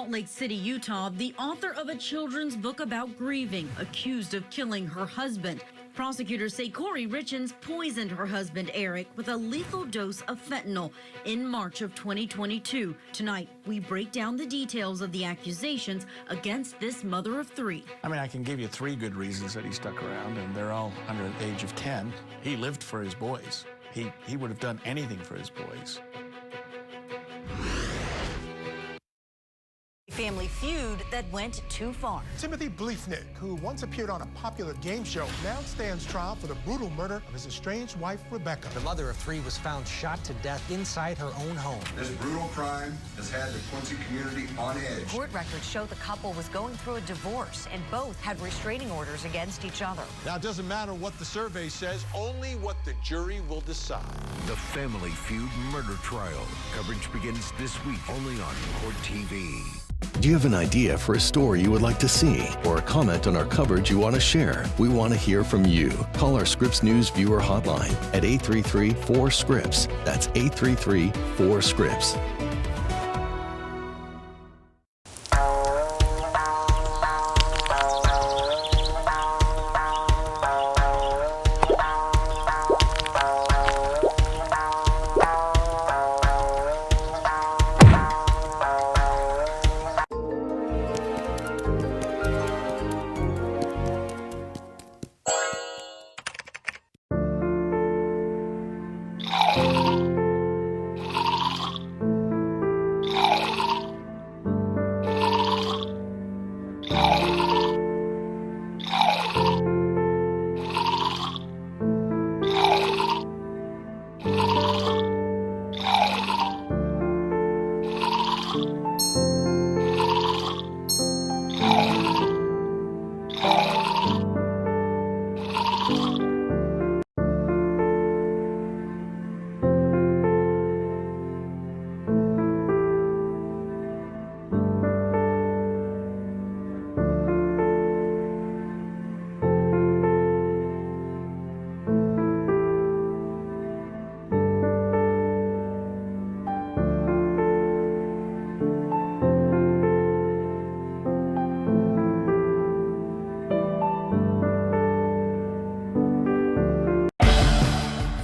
Salt Lake City, Utah, the author of a children's book about grieving, accused of killing her husband. Prosecutors say Kouri Richins poisoned her husband, Eric, with a lethal dose of fentanyl in March of 2022. Tonight, we break down the details of the accusations against this mother of three. I mean, I can give you 3 good reasons that he stuck around, and they're all under the age of 10. He lived for his boys. He would have done anything for his boys. Family feud that went too far. Timothy Bleefnick, who once appeared on a popular game show, now stands trial for the brutal murder of his estranged wife, Rebecca. The mother of 3 was found shot to death inside her own home. This brutal crime has had the Quincy community on edge. Court records show the couple was going through a divorce and both had restraining orders against each other. Now, it doesn't matter what the survey says, only what the jury will decide. The Family Feud murder trial. Coverage begins this week only on Court TV. Do you have an idea for a story you would like to see or a comment on our coverage you want to share? We want to hear from you. Call our Scripps News viewer hotline at 833-4SCRIPPS. That's 833-4SCRIPPS.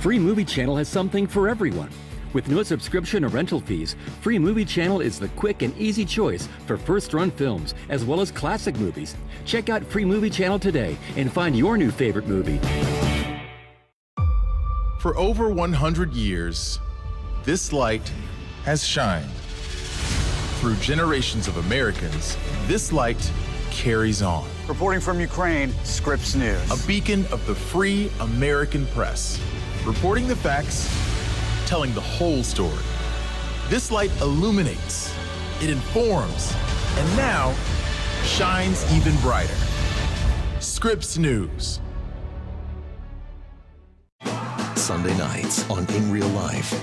Free Movie Channel has something for everyone. With no subscription or rental fees, Free Movie Channel is the quick and easy choice for first-run films as well as classic movies. Check out Free Movie Channel today and find your new favorite movie. For over 100 years, this light has shined. Through generations of Americans, this light carries on. Reporting from Ukraine, Scripps News. A beacon of the free American press. Reporting the facts, telling the whole story. This light illuminates, it informs, and now shines even brighter. Scripps News. Sunday nights on In Real Life.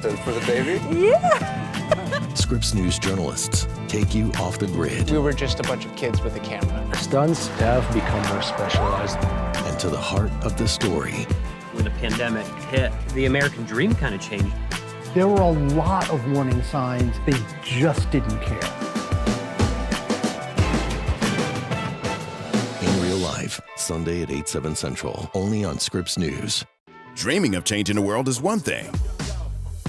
For the baby? Yeah! Scripps News journalists take you off the grid. We were just a bunch of kids with a camera. Stunts have become more specialized. And to the heart of the story. When the pandemic hit, the American dream kind of changed. There were a lot of warning signs. They just didn't care. In Real Life, Sunday at 8, 7 Central, only on Scripps News. Dreaming of changing the world is one thing.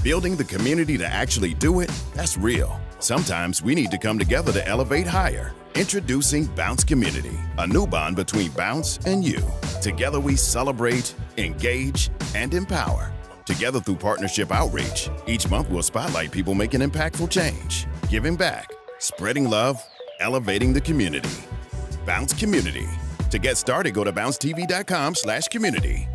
Building the community to actually do it, that's real. Sometimes we need to come together to elevate higher. Introducing Bounce Community, a new bond between Bounce and you. Together we celebrate, engage, and empower. Together through partnership outreach, each month we'll spotlight people making impactful change, giving back, spreading love, elevating the community. Bounce Community. To get started, go to bouncetv.com/community.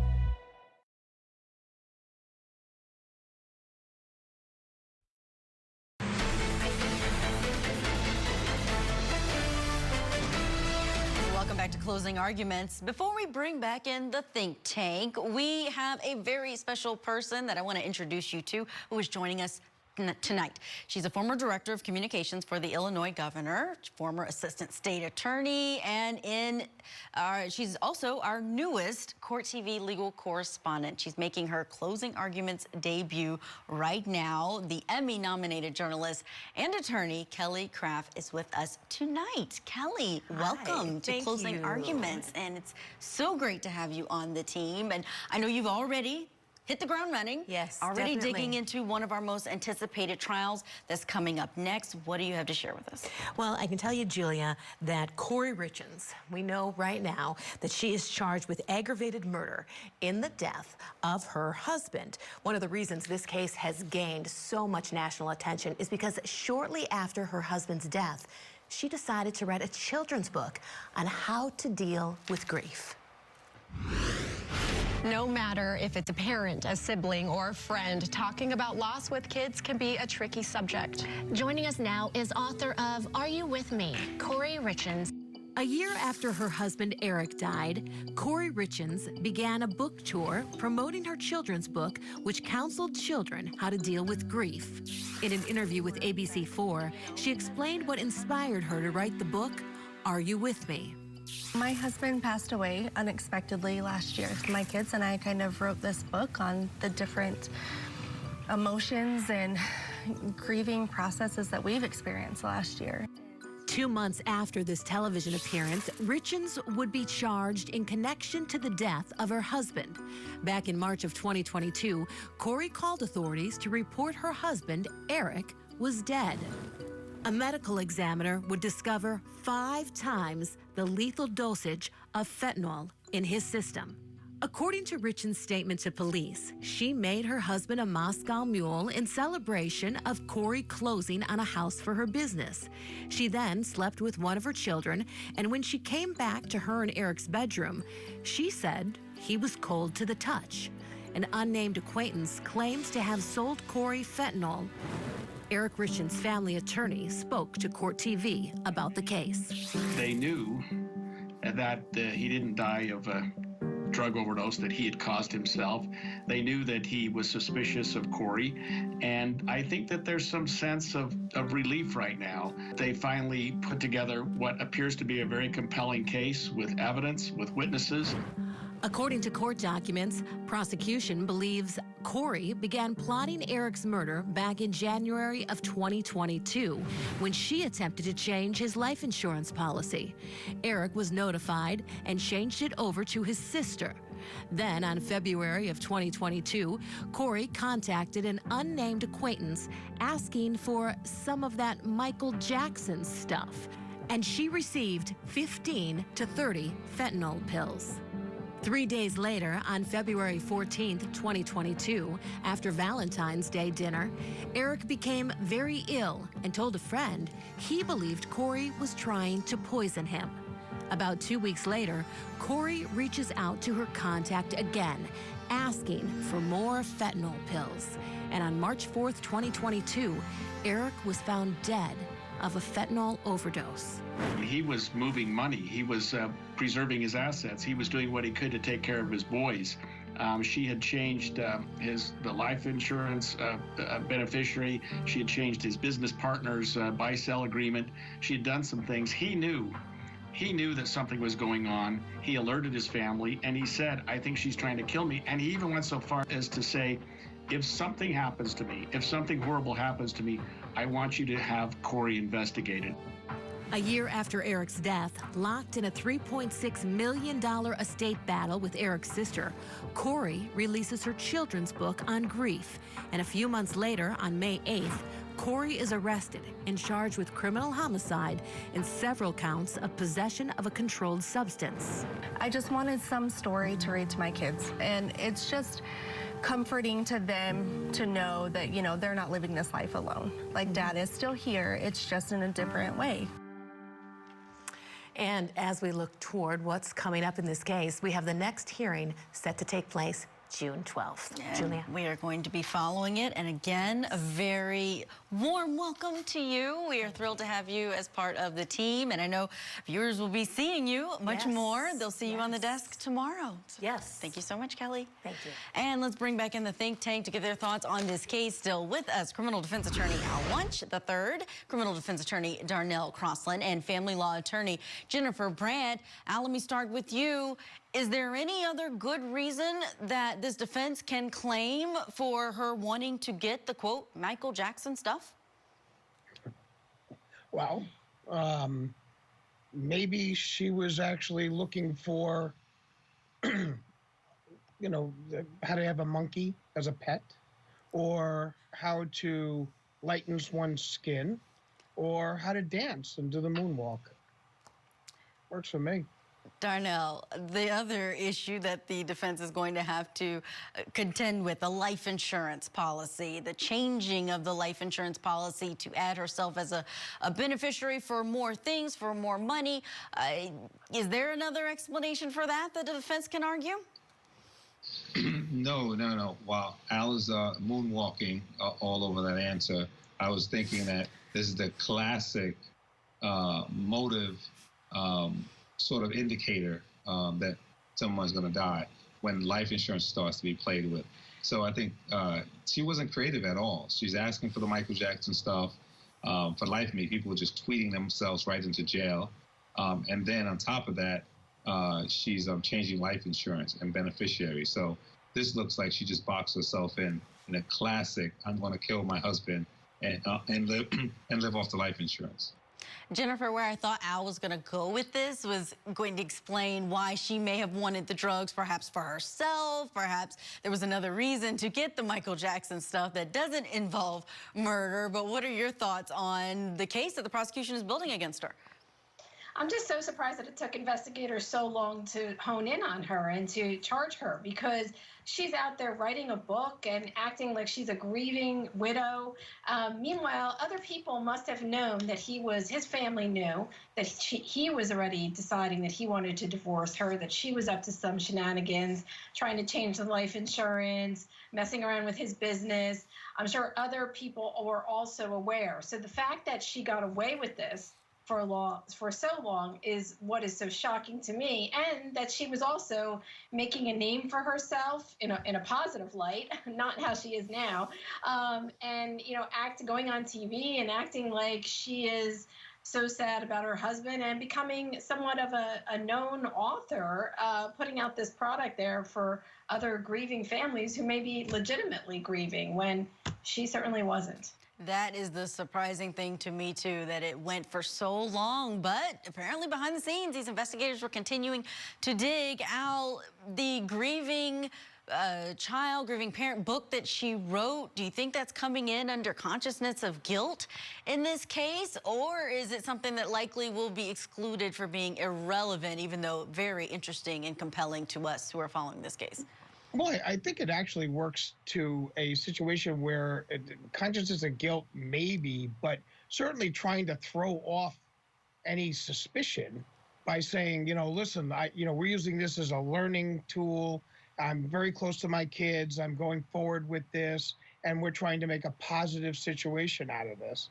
Back to closing arguments. Before we bring back in the think tank, we have a very special person that I want to introduce you to who is joining us tonight. She's a former director of communications for the Illinois governor, former assistant state attorney, and she's also our newest Court TV legal correspondent. She's making her closing arguments debut right now. The Emmy-nominated journalist and attorney Kelly Craft is with us tonight. Kelly, welcome to Closing Arguments, and it's so great to have you on the team. And I know you've already hit the ground running. Yes, already definitely. digging into one of our most anticipated trials that's coming up next. What do you have to share with us? Well, I can tell you, Julia, that Kouri Richins, we know right now that she is charged with aggravated murder in the death of her husband. One of the reasons this case has gained so much national attention is because shortly after her husband's death, she decided to write a children's book on how to deal with grief. No matter if it's a parent, a sibling, or a friend, talking about loss with kids can be a tricky subject. Joining us now is author of Are You With Me?, Kouri Richins. A year after her husband Eric died, Kouri Richins began a book tour promoting her children's book, which counseled children how to deal with grief. In an interview with ABC4, she explained what inspired her to write the book, Are You With Me? My husband passed away unexpectedly last year. My kids and I kind of wrote this book on the different emotions and grieving processes that we've experienced last year. 2 months after this television appearance, Richins would be charged in connection to the death of her husband. Back in March of 2022, Kouri called authorities to report her husband, Eric, was dead. A medical examiner would discover 5 times the lethal dosage of fentanyl in his system. According to Richins' statement to police, she made her husband a Moscow Mule in celebration of Kouri closing on a house for her business. She then slept with one of her children, and when she came back to her and Eric's bedroom, she said he was cold to the touch. An unnamed acquaintance claims to have sold Kouri fentanyl. Eric Richins' family attorney spoke to Court TV about the case. They knew that he didn't die of a drug overdose that he had caused himself. They knew that he was suspicious of Kouri, and I think that there's some sense of relief right now. They finally put together what appears to be a very compelling case with evidence, with witnesses. According to court documents, prosecution believes Kouri began plotting Eric's murder back in January of 2022 when she attempted to change his life insurance policy. Eric was notified and changed it over to his sister. Then, on February of 2022, Kouri contacted an unnamed acquaintance asking for some of that Michael Jackson stuff, and she received 15 to 30 fentanyl pills. 3 days later, on February 14th, 2022, after Valentine's Day dinner, Eric became very ill and told a friend he believed Kouri was trying to poison him. About 2 weeks later, Kouri reaches out to her contact again, asking for more fentanyl pills. And on March 4th, 2022, Eric was found dead of a fentanyl overdose. He was moving money. He was preserving his assets. He was doing what he could to take care of his boys. She had changed the life insurance beneficiary. She had changed his business partner's buy-sell agreement. She had done some things. He knew that something was going on. He alerted his family, and he said, I think she's trying to kill me. And he even went so far as to say, if something happens to me, if something horrible happens to me, I want you to have Kouri investigated. A year after Eric's death, locked in a $3.6 million estate battle with Eric's sister, Kouri releases her children's book on grief. And a few months later, on May 8th, Kouri is arrested and charged with criminal homicide and several counts of possession of a controlled substance. I just wanted some story to read to my kids, and it's just comforting to them to know that, you know, they're not living this life alone. Like, Dad is still here, it's just in a different way. And as we look toward what's coming up in this case, we have the next hearing set to take place June 12th. And Julia. we are going to be following it. And again, a very warm welcome to you. We are thrilled to have you as part of the team. And I know viewers will be seeing you much more. They'll see you on the desk tomorrow. So yes. Thank you so much, Kelly. Thank you. And let's bring back in the think tank to give their thoughts on this case. Still with us, criminal defense attorney Al Wunsch III, criminal defense attorney Darnell Crossland, and family law attorney Jennifer Brandt. Al, let me start with you. Is there any other good reason that this defense can claim for her wanting to get the, quote, Michael Jackson stuff? Well, maybe she was actually looking for, you know, how to have a monkey as a pet, or how to lighten one's skin, or how to dance and do the moonwalk. Works for me. Darnell, the other issue that the defense is going to have to contend with, the life insurance policy, the changing of the life insurance policy to add herself as a beneficiary for more things, for more money. Is there another explanation for that the defense can argue? No. While Al is moonwalking all over that answer, I was thinking that this is the classic motive sort of indicator that someone's going to die when life insurance starts to be played with. So I think she wasn't creative at all. She's asking for the Michael Jackson stuff. For life of me, people were just tweeting themselves right into jail. And then on top of that, she's changing life insurance and beneficiaries. So this looks like she just boxed herself in a classic, I'm going to kill my husband and live off the life insurance. Jennifer, where I thought Al was going to go with this was going to explain why she may have wanted the drugs, perhaps for herself, perhaps there was another reason to get the Michael Jackson stuff that doesn't involve murder. But what are your thoughts on the case that the prosecution is building against her? I'm just so surprised that it took investigators so long to hone in on her and to charge her, because she's out there writing a book and acting like she's a grieving widow. Meanwhile, other people must have known that his family knew that he was already deciding that he wanted to divorce her, that she was up to some shenanigans, trying to change the life insurance, messing around with his business. I'm sure other people were also aware. So the fact that she got away with this for so long is what is so shocking to me, and that she was also making a name for herself in a positive light, not how she is now, and going on TV and acting like she is so sad about her husband and becoming somewhat of a known author, putting out this product there for other grieving families who may be legitimately grieving when she certainly wasn't. That is the surprising thing to me, too, that it went for so long. But apparently behind the scenes, these investigators were continuing to dig. Al, the grieving grieving parent book that she wrote, do you think that's coming in under consciousness of guilt in this case? Or is it something that likely will be excluded for being irrelevant, even though very interesting and compelling to us who are following this case? Well, I think it actually works to a situation where consciousness of guilt maybe, but certainly trying to throw off any suspicion by saying, listen, we're using this as a learning tool. I'm very close to my kids. I'm going forward with this, and we're trying to make a positive situation out of this.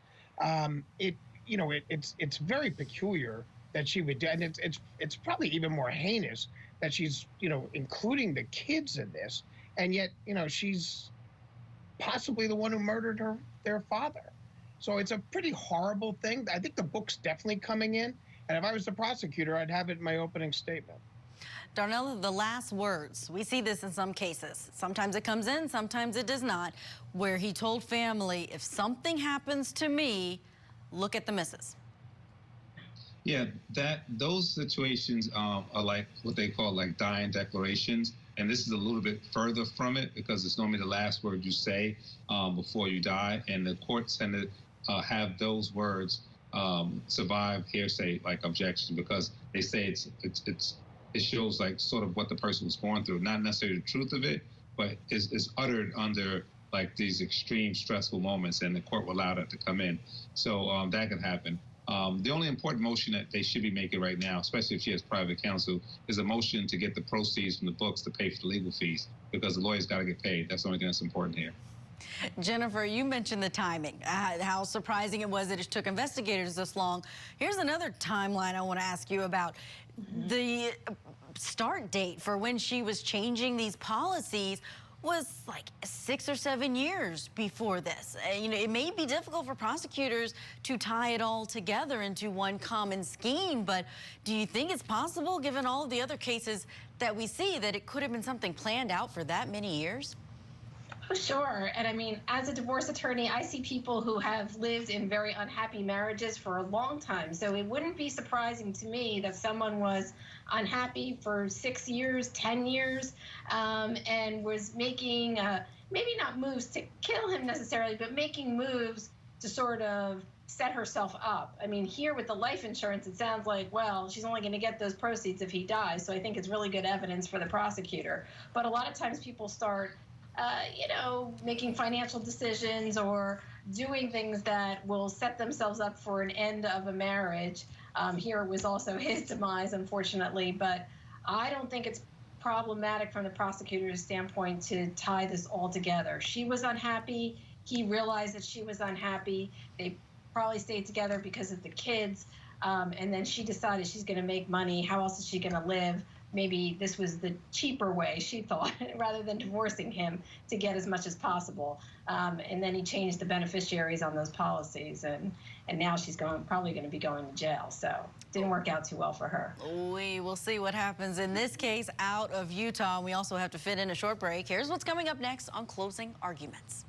It's very peculiar that she would do, and it's probably even more heinous that she's, including the kids in this, and yet, she's possibly the one who murdered their father. So it's a pretty horrible thing. I think the book's definitely coming in, and if I was the prosecutor, I'd have it in my opening statement. Darnell, the last words. We see this in some cases. Sometimes it comes in, sometimes it does not, where he told family, if something happens to me, look at the missus. Yeah, those situations are like what they call like dying declarations. And this is a little bit further from it because it's normally the last word you say before you die. And the courts tend to have those words survive hearsay like objection because they say it shows like sort of what the person was going through, not necessarily the truth of it, but is uttered under like these extreme stressful moments, and the court will allow that to come in. So that could happen. The only important motion that they should be making right now, especially if she has private counsel, is a motion to get the proceeds from the books to pay for the legal fees. because the lawyer's got to get paid. That's the only thing that's important here. Jennifer, you mentioned the timing, how surprising it was that it took investigators this long. Here's another timeline I want to ask you about. The start date for when she was changing these policies was like 6 or 7 years before this. You know, it may be difficult for prosecutors to tie it all together into one common scheme, but do you think it's possible, given all of the other cases that we see, that it could have been something planned out for that many years? Oh, sure. And I mean, as a divorce attorney, I see people who have lived in very unhappy marriages for a long time. So it wouldn't be surprising to me that someone was unhappy for 6 years, 10 years, and was making maybe not moves to kill him necessarily, but making moves to sort of set herself up. I mean, here with the life insurance, it sounds like, well, she's only going to get those proceeds if he dies. So I think it's really good evidence for the prosecutor. But a lot of times people start you know, making financial decisions or doing things that will set themselves up for an end of a marriage. Here it was also his demise, unfortunately, but I don't think it's problematic from the prosecutor's standpoint to tie this all together. She was unhappy. He realized that she was unhappy. They probably stayed together because of the kids. And then she decided she's going to make money. How else is she going to live? Maybe this was the cheaper way, she thought, rather than divorcing him to get as much as possible. And then he changed the beneficiaries on those policies, and now she's probably going to be going to jail. So it didn't work out too well for her. We will see what happens in this case out of Utah. We also have to fit in a short break. Here's what's coming up next on Closing Arguments.